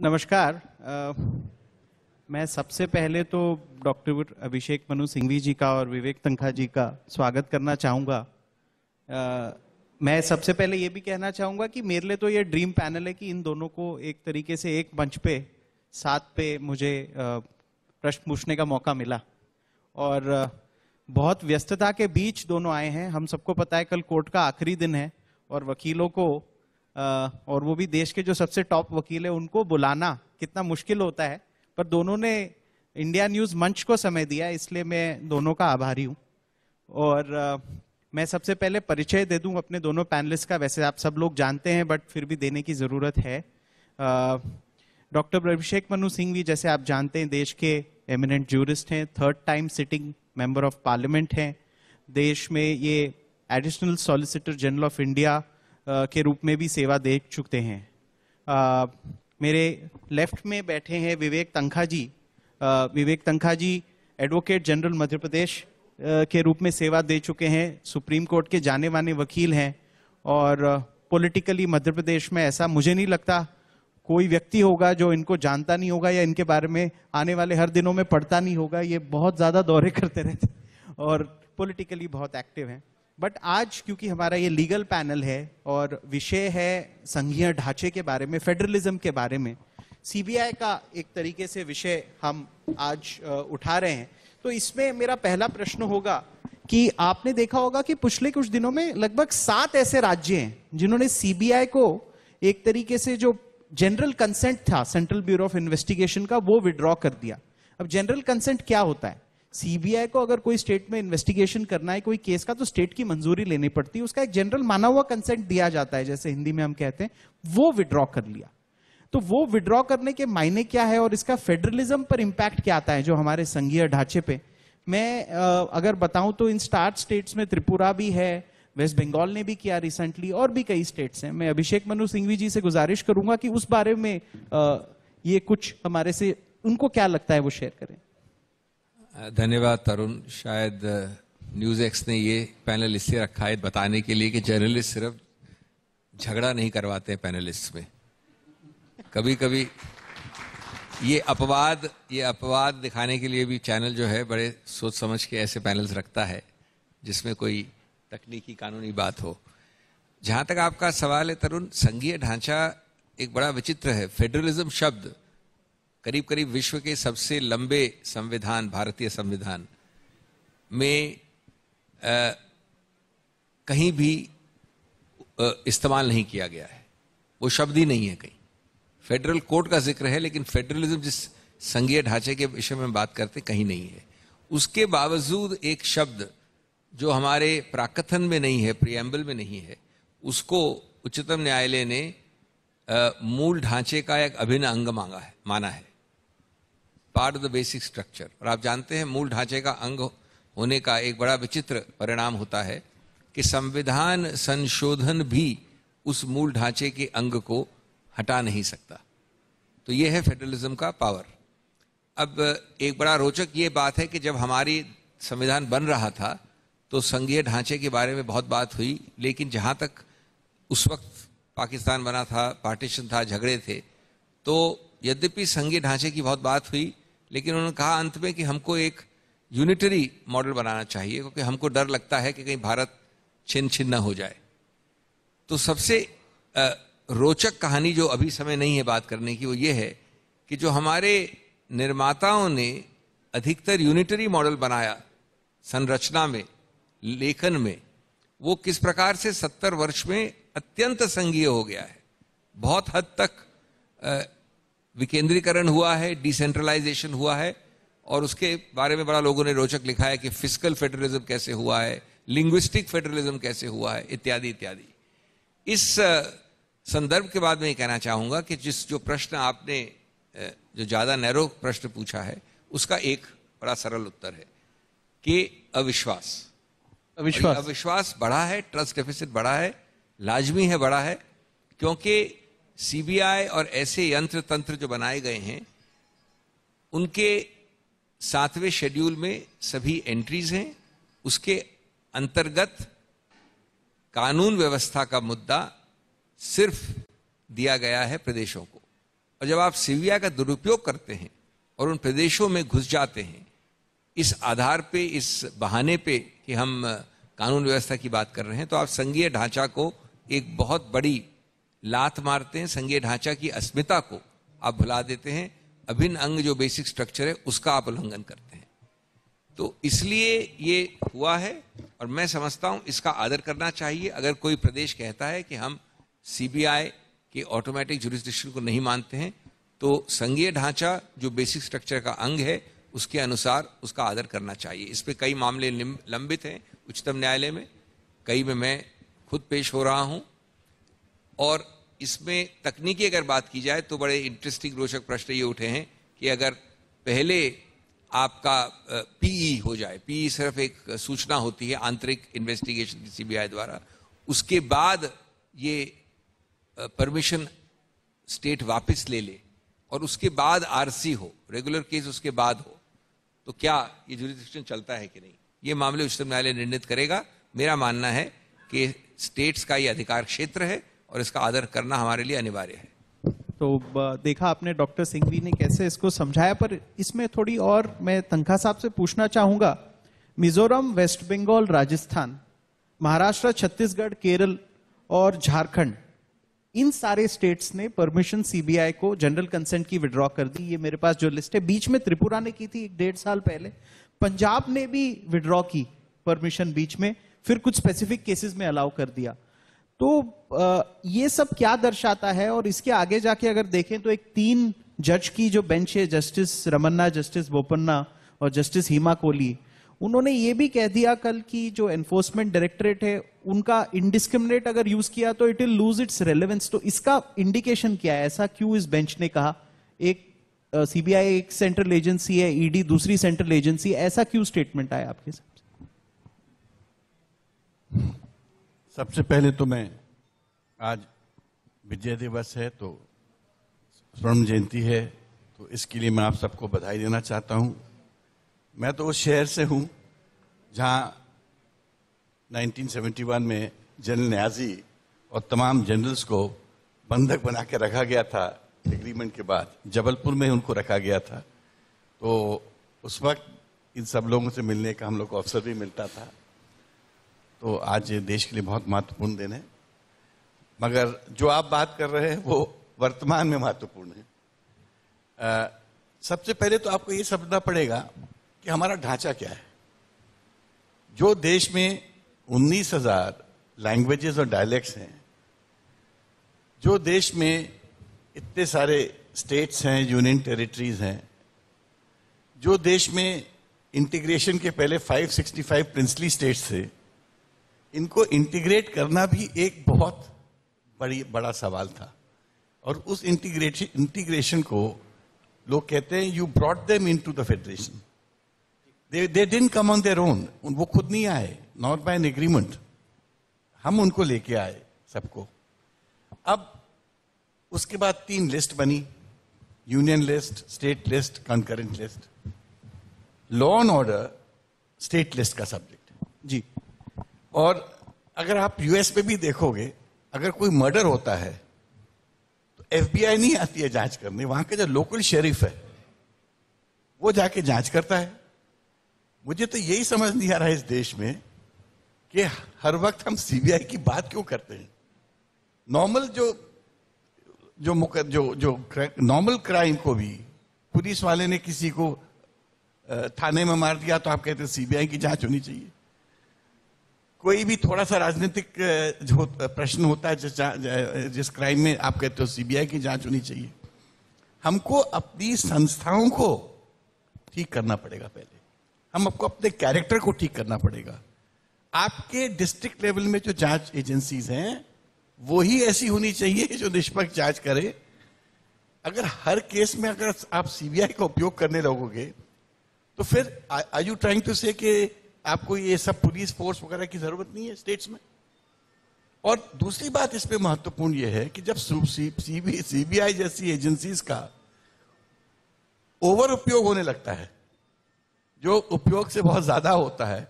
नमस्कार। मैं सबसे पहले तो डॉक्टर अभिषेक मनु सिंघवी जी का और विवेक तन्खा जी का स्वागत करना चाहूँगा। मैं सबसे पहले ये भी कहना चाहूँगा कि मेरे लिए तो ये ड्रीम पैनल है कि इन दोनों को एक तरीके से एक मंच पे साथ पे मुझे प्रश्न पूछने का मौका मिला और बहुत व्यस्तता के बीच दोनों आए हैं। हम सबको पता है कल कोर्ट का आखिरी दिन है और वकीलों को और वो भी देश के जो सबसे टॉप वकील है उनको बुलाना कितना मुश्किल होता है, पर दोनों ने इंडिया न्यूज मंच को समय दिया, इसलिए मैं दोनों का आभारी हूं। और मैं सबसे पहले परिचय दे दूं अपने दोनों पैनलिस्ट का। वैसे आप सब लोग जानते हैं बट फिर भी देने की जरूरत है। डॉक्टर अभिषेक मनु सिंघवी जैसे आप जानते हैं देश के एमिनेंट जूरिस्ट हैं, 3rd time sitting member of parliament हैं। देश में ये additional solicitor general of India के रूप में भी सेवा दे चुके हैं। मेरे लेफ्ट में बैठे हैं विवेक तन्खा जी। विवेक तन्खा जी एडवोकेट जनरल मध्य प्रदेश के रूप में सेवा दे चुके हैं, सुप्रीम कोर्ट के जाने माने वकील हैं और पॉलिटिकली मध्य प्रदेश में ऐसा मुझे नहीं लगता कोई व्यक्ति होगा जो इनको जानता नहीं होगा या इनके बारे में आने वाले हर दिनों में पढ़ता नहीं होगा। ये बहुत ज्यादा दौरे करते रहते और पॉलिटिकली बहुत एक्टिव हैं। बट आज क्योंकि हमारा ये लीगल पैनल है और विषय है संघीय ढांचे के बारे में, फेडरलिज्म के बारे में, सीबीआई का एक तरीके से विषय हम आज उठा रहे हैं, तो इसमें मेरा पहला प्रश्न होगा कि आपने देखा होगा कि पिछले कुछ दिनों में लगभग 7 ऐसे राज्य हैं जिन्होंने सीबीआई को एक तरीके से जो जनरल कंसेंट था सेंट्रल ब्यूरो ऑफ इन्वेस्टिगेशन का वो विड्रॉ कर दिया। अब जनरल कंसेंट क्या होता है? सीबीआई को अगर कोई स्टेट में इन्वेस्टिगेशन करना है कोई केस का तो स्टेट की मंजूरी लेनी पड़ती है, उसका एक जनरल माना हुआ कंसेंट दिया जाता है, जैसे हिंदी में हम कहते हैं, वो विड्रॉ कर लिया। तो वो विड्रॉ करने के मायने क्या है और इसका फेडरलिज्म पर इंपैक्ट क्या आता है जो हमारे संघीय ढांचे पे? मैं अगर बताऊं तो इन स्टार्ट स्टेट्स में त्रिपुरा भी है, वेस्ट बंगाल ने भी किया रिसेंटली और भी कई स्टेट्स हैं। मैं अभिषेक मनु सिंघवी जी से गुजारिश करूंगा कि उस बारे में ये कुछ हमारे से उनको क्या लगता है वो शेयर करें। धन्यवाद तरुण। शायद न्यूज एक्स ने ये पैनल इसलिए रखा है बताने के लिए कि जर्नलिस्ट सिर्फ झगड़ा नहीं करवाते हैं पैनलिस्ट में, कभी कभी ये अपवाद दिखाने के लिए भी चैनल जो है बड़े सोच समझ के ऐसे पैनल्स रखता है जिसमें कोई तकनीकी कानूनी बात हो। जहां तक आपका सवाल है तरुण, संघीय ढांचा एक बड़ा विचित्र है। फेडरलिज्म शब्द करीब करीब विश्व के सबसे लंबे संविधान, भारतीय संविधान में कहीं भी इस्तेमाल नहीं किया गया है, वो शब्द ही नहीं है कहीं। फेडरल कोर्ट का जिक्र है लेकिन फेडरलिज्म जिस संघीय ढांचे के विषय में बात करते कहीं नहीं है। उसके बावजूद एक शब्द जो हमारे प्राकथन में नहीं है, प्रियम्बल में नहीं है, उसको उच्चतम न्यायालय ने मूल ढांचे का एक अभिन्न अंग माना है, part of the basic structure. और आप जानते हैं मूल ढांचे का अंग होने का एक बड़ा विचित्र परिणाम होता है कि संविधान संशोधन भी उस मूल ढांचे के अंग को हटा नहीं सकता। तो यह है फेडरलिज्म का पावर। अब एक बड़ा रोचक ये बात है कि जब हमारी संविधान बन रहा था तो संघीय ढांचे के बारे में बहुत बात हुई, लेकिन जहां तक उस वक्त पाकिस्तान बना था, पार्टीशन था, झगड़े थे, तो यद्यपि संघीय ढांचे की बहुत बात हुई लेकिन उन्होंने कहा अंत में कि हमको एक यूनिटरी मॉडल बनाना चाहिए क्योंकि हमको डर लगता है कि कहीं भारत छिन्न न हो जाए। तो सबसे रोचक कहानी जो अभी समय नहीं है बात करने की वो ये है कि जो हमारे निर्माताओं ने अधिकतर यूनिटरी मॉडल बनाया संरचना में, लेखन में, वो किस प्रकार से 70 वर्ष में अत्यंत संघीय हो गया है। बहुत हद तक विकेंद्रीकरण हुआ है, डिसेंट्रलाइजेशन हुआ है और उसके बारे में बड़ा लोगों ने रोचक लिखा है कि फिस्कल फेडरलिज्म कैसे हुआ है, लिंग्विस्टिक फेडरलिज्म कैसे हुआ है, इत्यादि इत्यादि। इस संदर्भ के बाद मैं ये कहना चाहूंगा कि जो प्रश्न आपने जो ज्यादा नैरो प्रश्न पूछा है उसका एक बड़ा सरल उत्तर है कि अविश्वास बढ़ा है, ट्रस्ट डेफिसिट बढ़ा है, लाजमी है बढ़ा है, क्योंकि सीबीआई और ऐसे यंत्र तंत्र जो बनाए गए हैं उनके 7वें शेड्यूल में सभी एंट्रीज हैं। उसके अंतर्गत कानून व्यवस्था का मुद्दा सिर्फ दिया गया है प्रदेशों को। और जब आप सीबीआई का दुरुपयोग करते हैं और उन प्रदेशों में घुस जाते हैं इस आधार पे, इस बहाने पे कि हम कानून व्यवस्था की बात कर रहे हैं, तो आप संघीय ढांचा को एक बहुत बड़ी लात मारते हैं, संघीय ढांचा की अस्मिता को आप भुला देते हैं, अभिन्न अंग जो बेसिक स्ट्रक्चर है उसका आप उल्लंघन करते हैं। तो इसलिए ये हुआ है और मैं समझता हूं इसका आदर करना चाहिए। अगर कोई प्रदेश कहता है कि हम सीबीआई के ऑटोमेटिक जुरिस्डिक्शन को नहीं मानते हैं, तो संघीय ढांचा जो बेसिक स्ट्रक्चर का अंग है उसके अनुसार उसका आदर करना चाहिए। इस पे कई मामले लंबित हैं उच्चतम न्यायालय में, कई में मैं खुद पेश हो रहा हूं। और इसमें तकनीकी अगर बात की जाए तो बड़े इंटरेस्टिंग रोचक प्रश्न ये उठे हैं कि अगर पहले आपका पीई हो जाए, पीई सिर्फ एक सूचना होती है आंतरिक इन्वेस्टिगेशन की सीबीआई द्वारा, उसके बाद ये परमिशन स्टेट वापस ले ले और उसके बाद आरसी हो, रेगुलर केस उसके बाद हो, तो क्या ये जुरिस्डिक्शन चलता है कि नहीं, ये मामले उच्चतम न्यायालय निर्णित करेगा। मेरा मानना है कि स्टेट्स का ये अधिकार क्षेत्र है और इसका आदर करना हमारे लिए अनिवार्य है। तो देखा आपने डॉक्टर सिंघवी ने कैसे इसको समझाया, पर इसमें थोड़ी और मैं तनखा साहब से पूछना चाहूंगा। मिजोरम, वेस्ट बंगाल, राजस्थान, महाराष्ट्र, छत्तीसगढ़, केरल और झारखंड, इन सारे स्टेट्स ने परमिशन सीबीआई को जनरल कंसेंट की विड्रॉ कर दी। ये मेरे पास जो लिस्ट है, बीच में त्रिपुरा ने की थी 1.5 साल पहले, पंजाब ने भी विड्रॉ की परमिशन बीच में, फिर कुछ स्पेसिफिक केसेस में अलाउ कर दिया। तो ये सब क्या दर्शाता है? और इसके आगे जाके अगर देखें तो एक 3 जज की जो बेंच है, जस्टिस रमन्ना, जस्टिस बोपन्ना और जस्टिस हिमा कोहली, उन्होंने ये भी कह दिया कल की जो एनफोर्समेंट डायरेक्टरेट है उनका इंडिस्क्रिमिनेट अगर यूज किया तो it will lose its relevance. तो इसका इंडिकेशन क्या है? ऐसा क्यों इस बेंच ने कहा? एक सीबीआई एक सेंट्रल एजेंसी है, ईडी दूसरी सेंट्रल एजेंसी, ऐसा क्यों स्टेटमेंट आया आपके साथ? सबसे पहले तो मैं आज विजय दिवस है, तो स्वर्ण जयंती है, तो इसके लिए मैं आप सबको बधाई देना चाहता हूं। मैं तो उस शहर से हूं जहां 1971 में जनरल न्याजी और तमाम जनरल्स को बंधक बना के रखा गया था। एग्रीमेंट के बाद जबलपुर में उनको रखा गया था, तो उस वक्त इन सब लोगों से मिलने का हम लोग को अवसर भी मिलता था। तो आज देश के लिए बहुत महत्वपूर्ण दिन है, मगर जो आप बात कर रहे हैं वो वर्तमान में महत्वपूर्ण है। सबसे पहले तो आपको ये समझना पड़ेगा कि हमारा ढांचा क्या है। जो देश में 19,000 लैंग्वेजेस और डायलेक्ट्स हैं, जो देश में इतने सारे स्टेट्स हैं, यूनियन टेरिटरीज हैं, जो देश में इंटीग्रेशन के पहले 565 प्रिंसली स्टेट्स थे, इनको इंटीग्रेट करना भी एक बहुत बड़ा सवाल था। और उस इंटीग्रेशन को लोग कहते हैं you brought them into the federation. They didn't come on their own, वो खुद नहीं आए, नॉट बाय एन एग्रीमेंट, हम उनको लेके आए सबको। अब उसके बाद 3 लिस्ट बनी, union list, state list, concurrent list. Law and order state list का सब्जेक्ट है जी। और अगर आप यूएस में भी देखोगे, अगर कोई मर्डर होता है तो एफबीआई नहीं आती है जांच करने, वहां के जो लोकल शेरिफ है वो जाके जांच करता है। मुझे तो यही समझ नहीं आ रहा है इस देश में कि हर वक्त हम सीबीआई की बात क्यों करते हैं। नॉर्मल जो नॉर्मल क्राइम को भी पुलिस वाले ने किसी को थाने में मार दिया तो आप कहते हैं सीबीआई की जांच होनी चाहिए। कोई भी थोड़ा सा राजनीतिक जो प्रश्न होता है जिस क्राइम में आप कहते हो सीबीआई की जांच होनी चाहिए। हमको अपनी संस्थाओं को ठीक करना पड़ेगा, पहले हमको अपने कैरेक्टर को ठीक करना पड़ेगा। आपके डिस्ट्रिक्ट लेवल में जो जांच एजेंसीज हैं वो ही ऐसी होनी चाहिए जो निष्पक्ष जांच करे। अगर हर केस में अगर आप सीबीआई का उपयोग करने लगोगे तो फिर आर यू ट्राइंग टू से कि आपको ये सब पुलिस फोर्स वगैरह की जरूरत नहीं है स्टेट्स में। और दूसरी बात इसमें महत्वपूर्ण यह है कि जब सीबीआई जैसी एजेंसीज का ओवर उपयोग होने लगता है, जो उपयोग से बहुत ज्यादा होता है,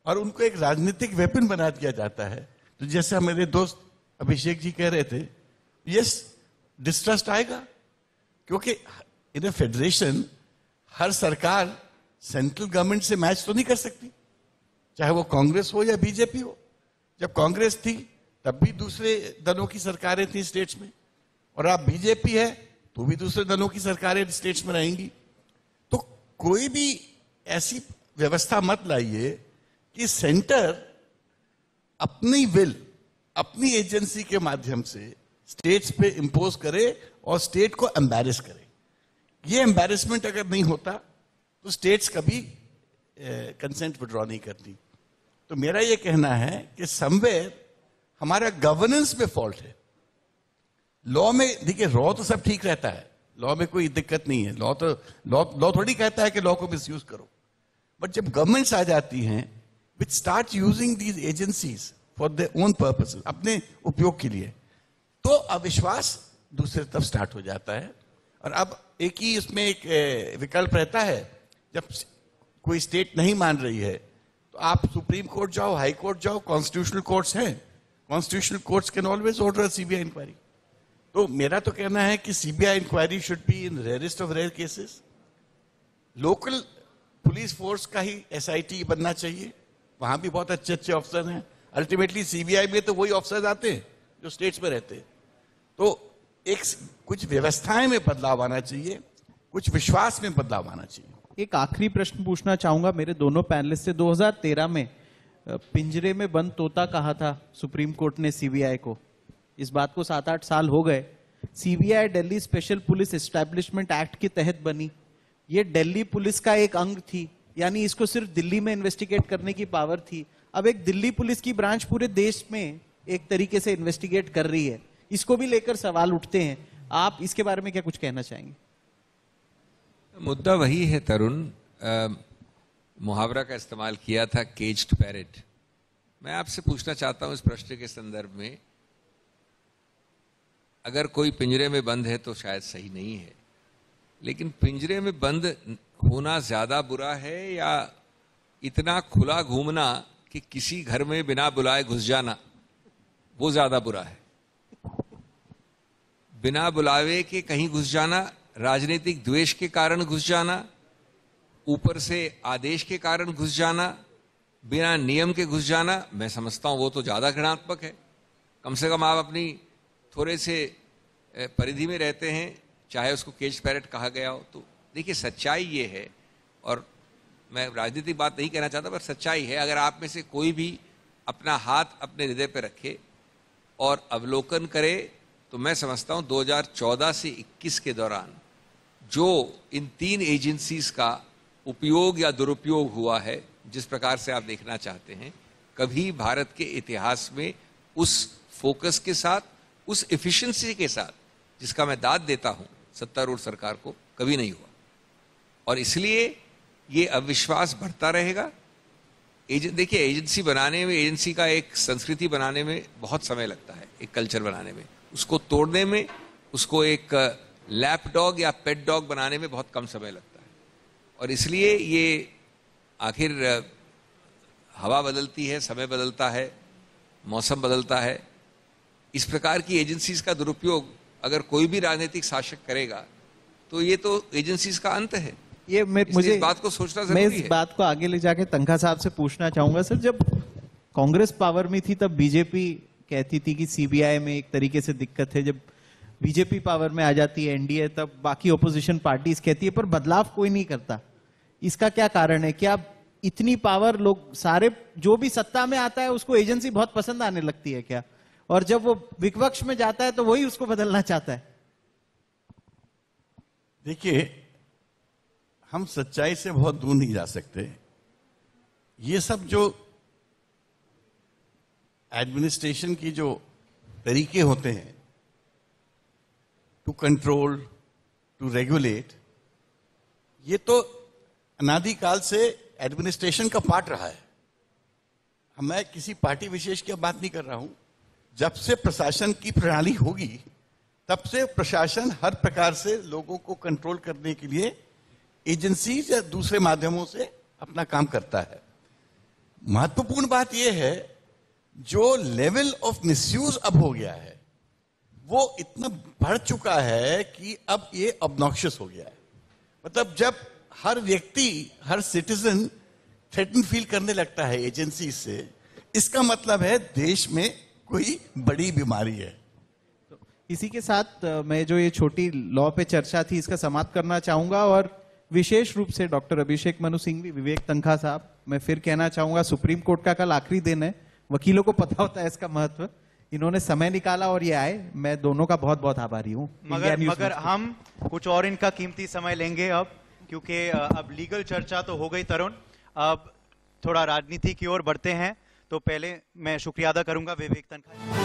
और उनको एक राजनीतिक वेपन बना दिया जाता है, तो जैसे मेरे दोस्त अभिषेक जी कह रहे थे, यस डिस्ट्रस्ट आएगा। क्योंकि इन ए फेडरेशन हर सरकार सेंट्रल गवर्नमेंट से मैच तो नहीं कर सकती, चाहे वो कांग्रेस हो या बीजेपी हो। जब कांग्रेस थी तब भी दूसरे दलों की सरकारें थी स्टेट्स में, और अब बीजेपी है तो भी दूसरे दलों की सरकारें स्टेट्स में रहेंगी। तो कोई भी ऐसी व्यवस्था मत लाइए कि सेंटर अपनी विल अपनी एजेंसी के माध्यम से स्टेट्स पे इंपोज करे और स्टेट को एम्बैरेस करे। ये एम्बैरेसमेंट अगर नहीं होता तो स्टेट्स कभी कंसेंट विड्रॉ नहीं करती। तो मेरा ये कहना है कि समवेयर हमारा गवर्नेंस में फॉल्ट है। लॉ में देखिए, लॉ तो सब ठीक रहता है, लॉ में कोई दिक्कत नहीं है, लॉ थोड़ी कहता है कि लॉ को मिसयूज करो। बट जब गवर्नमेंट्स आ जाती हैं which start using these agencies for their own purpose, अपने उपयोग के लिए, तो अविश्वास दूसरी तरफ स्टार्ट हो जाता है। और अब एक ही इसमें एक विकल्प रहता है, जब कोई स्टेट नहीं मान रही है तो आप सुप्रीम कोर्ट जाओ, हाई कोर्ट जाओ, कॉन्स्टिट्यूशनल कोर्ट्स हैं, constitutional courts can always order CBI inquiry. तो मेरा तो कहना है कि CBI inquiry should be in rarest of rare cases. Local police force का ही एसआईटी बनना चाहिए, वहां भी बहुत अच्छे अच्छे अफसर हैं। अल्टीमेटली सीबीआई में तो वही अफसर आते हैं जो स्टेट्स में रहते हैं। तो एक कुछ व्यवस्थाएं में बदलाव आना चाहिए, कुछ विश्वास में बदलाव आना चाहिए। एक आखिरी प्रश्न पूछना चाहूंगा मेरे दोनों पैनलिस्ट से। 2013 में पिंजरे में बंद तोता कहा था सुप्रीम कोर्ट ने सीबीआई को। इस बात को 7-8 साल हो गए। CBI Delhi special police establishment act के तहत बनी। ये दिल्ली पुलिस का एक अंग थी, यानी इसको सिर्फ दिल्ली में इन्वेस्टिगेट करने की पावर थी। अब एक दिल्ली पुलिस की ब्रांच पूरे देश में एक तरीके से इन्वेस्टिगेट कर रही है, इसको भी लेकर सवाल उठते हैं। आप इसके बारे में क्या कुछ कहना चाहेंगे? मुद्दा वही है तरुण, मुहावरा का इस्तेमाल किया था, केज्ड पैरेट। मैं आपसे पूछना चाहता हूं इस प्रश्न के संदर्भ में, अगर कोई पिंजरे में बंद है तो शायद सही नहीं है, लेकिन पिंजरे में बंद होना ज्यादा बुरा है या इतना खुला घूमना कि किसी घर में बिना बुलाए घुस जाना, वो ज्यादा बुरा है? बिना बुलावे के कहीं घुस जाना, राजनीतिक द्वेष के कारण घुस जाना, ऊपर से आदेश के कारण घुस जाना, बिना नियम के घुस जाना, मैं समझता हूं वो तो ज्यादा घृणात्मक है। कम से कम आप अपनी थोड़े से परिधि में रहते हैं, चाहे उसको केज पैरेट कहा गया हो। तो देखिए, सच्चाई ये है, और मैं राजनीतिक बात नहीं कहना चाहता, पर सच्चाई है, अगर आप में से कोई भी अपना हाथ अपने हृदय पर रखे और अवलोकन करे, तो मैं समझता हूं 2014 से 21 के दौरान जो इन 3 एजेंसीज का उपयोग या दुरुपयोग हुआ है, जिस प्रकार से आप देखना चाहते हैं, कभी भारत के इतिहास में उस फोकस के साथ, उस एफिशिएंसी के साथ, जिसका मैं दाद देता हूं सत्तारूढ़ सरकार को, कभी नहीं हुआ। और इसलिए ये अविश्वास बढ़ता रहेगा। देखिए, एजेंसी बनाने में, एजेंसी का एक संस्कृति बनाने में बहुत समय लगता है, एक कल्चर बनाने में, उसको तोड़ने में, उसको एक लैप डॉग या पेट डॉग बनाने में बहुत कम समय लगता है। और इसलिए ये आखिर हवा बदलती है, समय बदलता है, मौसम बदलता है। इस प्रकार की एजेंसीज का दुरुपयोग अगर कोई भी राजनीतिक शासक करेगा तो ये तो एजेंसीज का अंत है। ये मुझे इस बात को सोचना जरूरी है। मैं इस बात को आगे ले जाके तनखा साहब से पूछना चाहूंगा। सर, जब कांग्रेस पावर में थी तब बीजेपी कहती थी कि सीबीआई में एक तरीके से दिक्कत है। जब बीजेपी पावर में आ जाती है, एनडीए, तब बाकी ओपोजिशन पार्टीज कहती है पर बदलाव कोई नहीं करता। इसका क्या कारण है? क्या इतनी पावर, लोग सारे जो भी सत्ता में आता है उसको एजेंसी बहुत पसंद आने लगती है क्या? और जब वो विपक्ष में जाता है तो वही उसको बदलना चाहता है। देखिए, हम सच्चाई से बहुत दूर नहीं जा सकते। ये सब जो एडमिनिस्ट्रेशन की जो तरीके होते हैं टू कंट्रोल, टू रेगुलेट, ये तो अनादिकाल से एडमिनिस्ट्रेशन का पार्ट रहा है। मैं किसी पार्टी विशेष की बात नहीं कर रहा हूं। जब से प्रशासन की प्रणाली होगी तब से प्रशासन हर प्रकार से लोगों को कंट्रोल करने के लिए एजेंसी या दूसरे माध्यमों से अपना काम करता है। महत्वपूर्ण बात यह है, जो लेवल ऑफ मिसयूज अब हो गया है वो इतना बढ़ चुका है कि अब ये ऑब्नॉक्शियस हो गया है। मतलब जब हर व्यक्ति, हर सिटीजन थ्रेटन फील करने लगता है एजेंसी से, इसका मतलब है देश में कोई बड़ी बीमारी है। इसी के साथ मैं जो ये छोटी लॉ पे चर्चा थी इसका समाप्त करना चाहूंगा, और विशेष रूप से डॉक्टर अभिषेक मनु सिंघवी, विवेक तनखा साहब, मैं फिर कहना चाहूंगा सुप्रीम कोर्ट का कल आखिरी दिन है, वकीलों को पता होता है इसका महत्व, इन्होंने समय निकाला और ये आए, मैं दोनों का बहुत बहुत आभारी हूँ। मगर हम कुछ और इनका कीमती समय लेंगे अब, क्योंकि अब लीगल चर्चा तो हो गई तरुण, अब थोड़ा राजनीति की ओर बढ़ते हैं। तो पहले मैं शुक्रिया अदा करूंगा विवेक तनखा।